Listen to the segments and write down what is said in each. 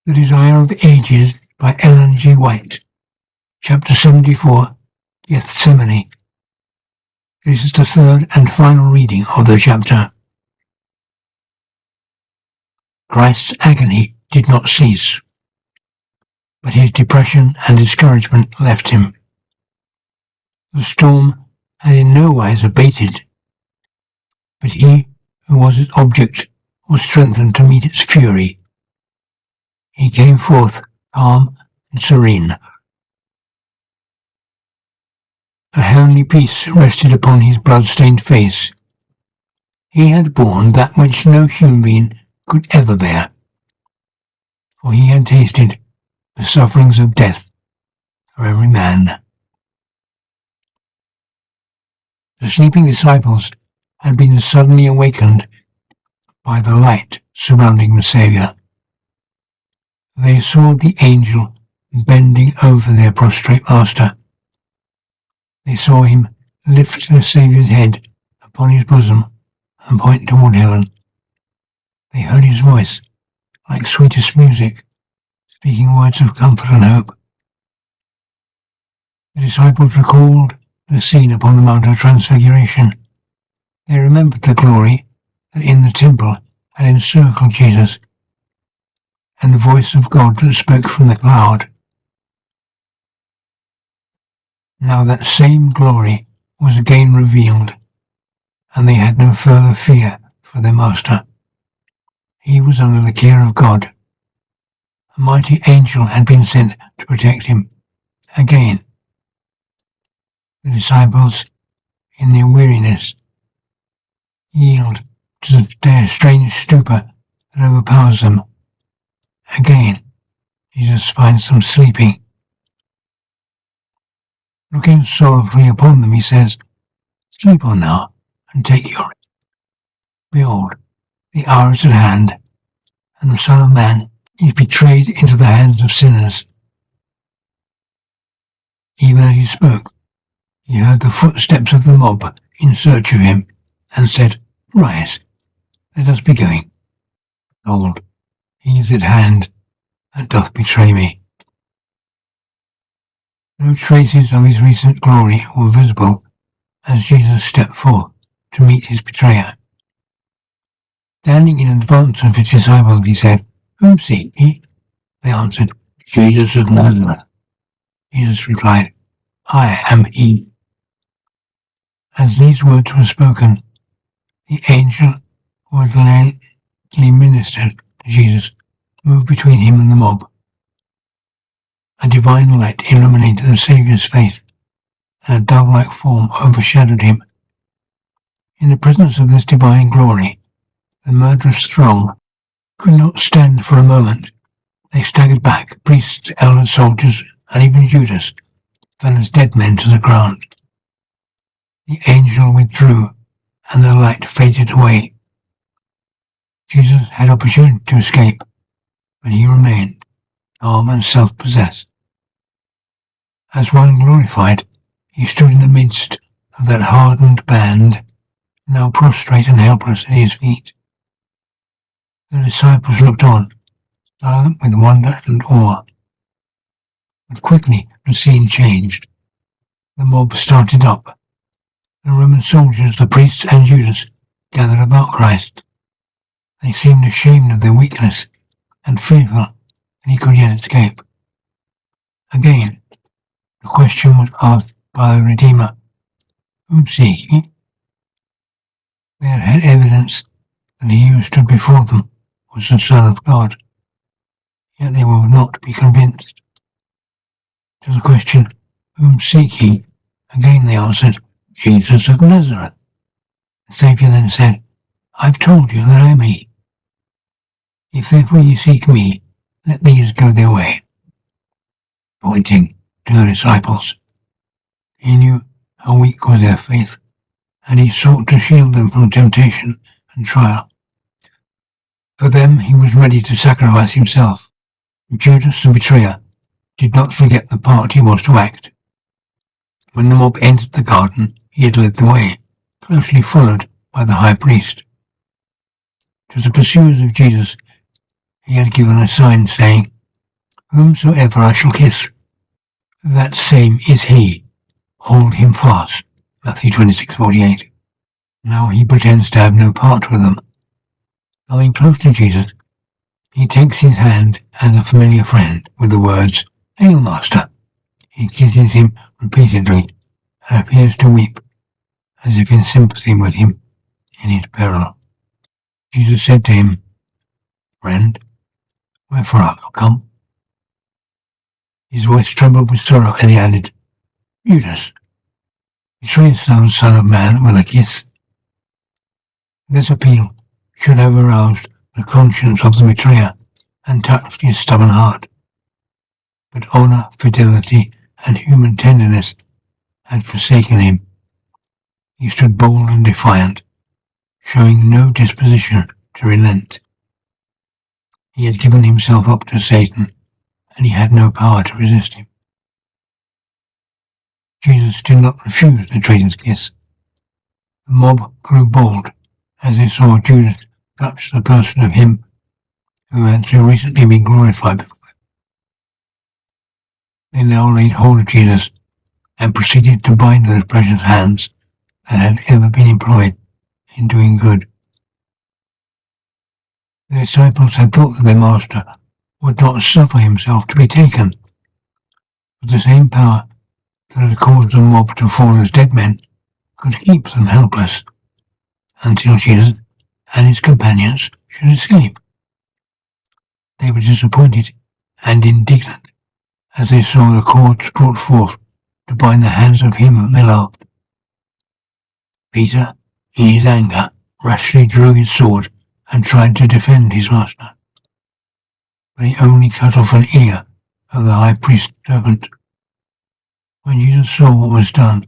The Desire of Ages by Ellen G. White. Chapter 74, Gethsemane. This is the third and final reading of the chapter. Christ's agony did not cease, but his depression and discouragement left him. The storm had in no wise abated, but he who was its object was strengthened to meet its fury. He came forth calm and serene. A heavenly peace rested upon his blood-stained face. He had borne that which no human being could ever bear, for he had tasted the sufferings of death for every man. The sleeping disciples had been suddenly awakened by the light surrounding the Saviour. They saw the angel bending over their prostrate master. They saw him lift the Saviour's head upon his bosom and point toward heaven. They heard his voice, like sweetest music, speaking words of comfort and hope. The disciples recalled the scene upon the Mount of Transfiguration. They remembered the glory that in the temple had encircled Jesus, and the voice of God that spoke from the cloud. Now that same glory was again revealed, and they had no further fear for their master. He was under the care of God. A mighty angel had been sent to protect him. Again, the disciples, in their weariness, yield to their strange stupor that overpowers them. Again, Jesus finds them sleeping. Looking sorrowfully upon them, he says, "Sleep on now, and take your rest. Behold, the hour is at hand, and the Son of Man is betrayed into the hands of sinners." Even as he spoke, he heard the footsteps of the mob in search of him, and said, "Rise, let us be going. Behold, he is at hand, and doth betray me." No traces of his recent glory were visible as Jesus stepped forth to meet his betrayer. Standing in advance of his disciples, he said, "Whom seek ye?" They answered, "Jesus of Nazareth." Jesus replied, "I am he." As these words were spoken, the angel who had lately ministered to Jesus moved between him and the mob. A divine light illuminated the Saviour's face, and a dove-like form overshadowed him. In the presence of this divine glory, the murderous throng could not stand for a moment. They staggered back. Priests, elders, soldiers, and even Judas fell as dead men to the ground. The angel withdrew, and the light faded away. Jesus had opportunity to escape, but he remained calm and self-possessed. As one glorified, he stood in the midst of that hardened band, now prostrate and helpless at his feet. The disciples looked on, silent with wonder and awe. But quickly the scene changed. The mob started up. The Roman soldiers, the priests, and Judas gathered about Christ. They seemed ashamed of their weakness and fearful that he could yet escape. Again, the question was asked by the Redeemer, "Whom seek ye?" They had had evidence that he who stood before them was the Son of God, yet they would not be convinced. To the question, "Whom seek ye?" again they answered, "Jesus of Nazareth." The Saviour then said, "I've told you that I am he. If therefore ye seek me, let these go their way," pointing to the disciples. He knew how weak was their faith, and he sought to shield them from temptation and trial. For them he was ready to sacrifice himself. Judas, the betrayer, did not forget the part he was to act. When the mob entered the garden, he had led the way, closely followed by the high priest. To the pursuers of Jesus he had given a sign saying, Whomsoever I shall kiss, that same is he. Hold him fast. Matthew 26:48. Now he pretends to have no part with them. Going close to Jesus, he takes his hand as a familiar friend with the words, "Hail, Master." He kisses him repeatedly and appears to weep, as if in sympathy with him in his peril. Jesus said to him, "Friend, wherefore art thou come?" His voice trembled with sorrow, and he added, "Judas, betrayest thou the Son of Man with a kiss?" This appeal should have aroused the conscience of the betrayer and touched his stubborn heart. But honor, fidelity, and human tenderness had forsaken him. He stood bold and defiant, showing no disposition to relent. He had given himself up to Satan, and he had no power to resist him. Jesus did not refuse the traitor's kiss. The mob grew bold as they saw Judas touch the person of him who had so recently been glorified before him. They now laid hold of Jesus and proceeded to bind those precious hands that had ever been employed in doing good. The disciples had thought that their master would not suffer himself to be taken, but the same power that had caused the mob to fall as dead men could keep them helpless until Jesus and his companions should escape. They were disappointed and indignant as they saw the cords brought forth to bind the hands of him whom they loved. Peter, in his anger, rashly drew his sword and tried to defend his master, but he only cut off an ear of the high priest's servant. When Jesus saw what was done,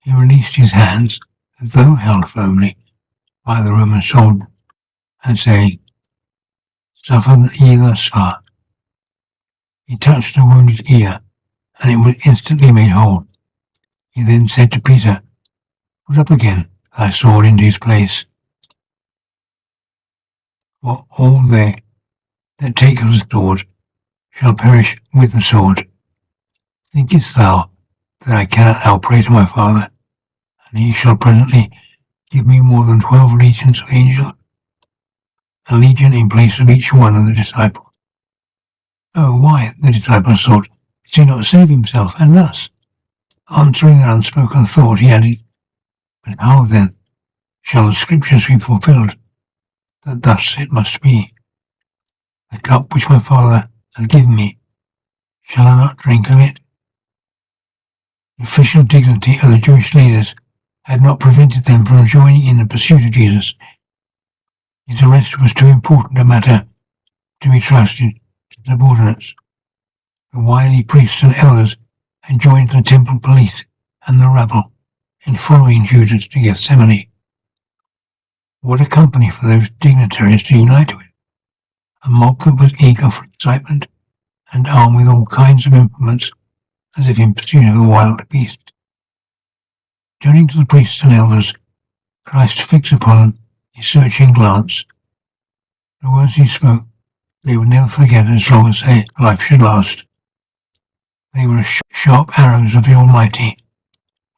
he released his hands, though held firmly by the Roman soldier, and saying, "Suffer ye thus far." He touched the wounded ear, and it was instantly made whole. He then said to Peter, "Put up again thy sword into his place. For all they that take of the sword shall perish with the sword. Thinkest thou that I cannot now pray to my Father, and he shall presently give me more than 12 legions of angels, a legion in place of each one of the disciples?" "Oh, why," the disciples thought, "does he not save himself and us?" Answering their unspoken thought, he added, "But how then shall the scriptures be fulfilled, that thus it must be? The cup which my Father hath given me, shall I not drink of it?" The official dignity of the Jewish leaders had not prevented them from joining in the pursuit of Jesus. His arrest was too important a matter to be trusted to subordinates. The wily priests and elders had joined the temple police and the rabble in following Judas to Gethsemane. What a company for those dignitaries to unite with! A mob that was eager for excitement and armed with all kinds of implements, as if in pursuit of a wild beast. Turning to the priests and elders, Christ fixed upon them his searching glance. The words he spoke they would never forget as long as their life should last. They were sharp arrows of the Almighty.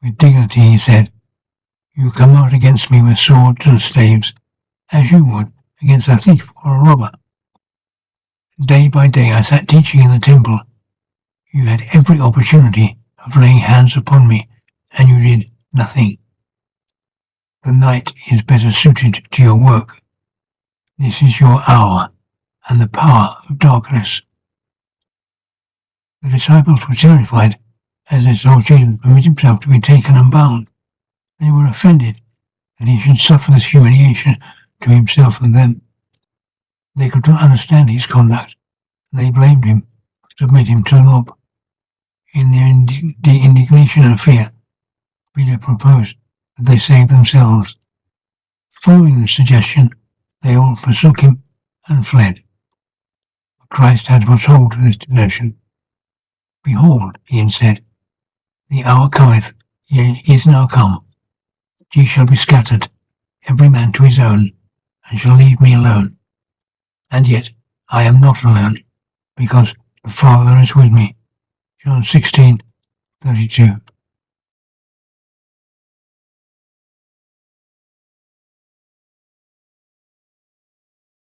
With dignity he said, "You come out against me with swords and staves, as you would against a thief or a robber. Day by day I sat teaching in the temple. You had every opportunity of laying hands upon me, and you did nothing. The night is better suited to your work. This is your hour and the power of darkness." The disciples were terrified as they saw Jesus permit himself to be taken and bound. They were offended that he should suffer this humiliation to himself and them. They could not understand his conduct, and they blamed him for submitting him to the mob. In their indignation and fear, Peter proposed that they save themselves. Following the suggestion, they all forsook him and fled. But Christ had foretold this desertion. "Behold," he had said, "the hour cometh, yea, is now come, that ye shall be scattered, every man to his own, and shall leave me alone. And yet I am not alone, because The Father is with me. John 16:32.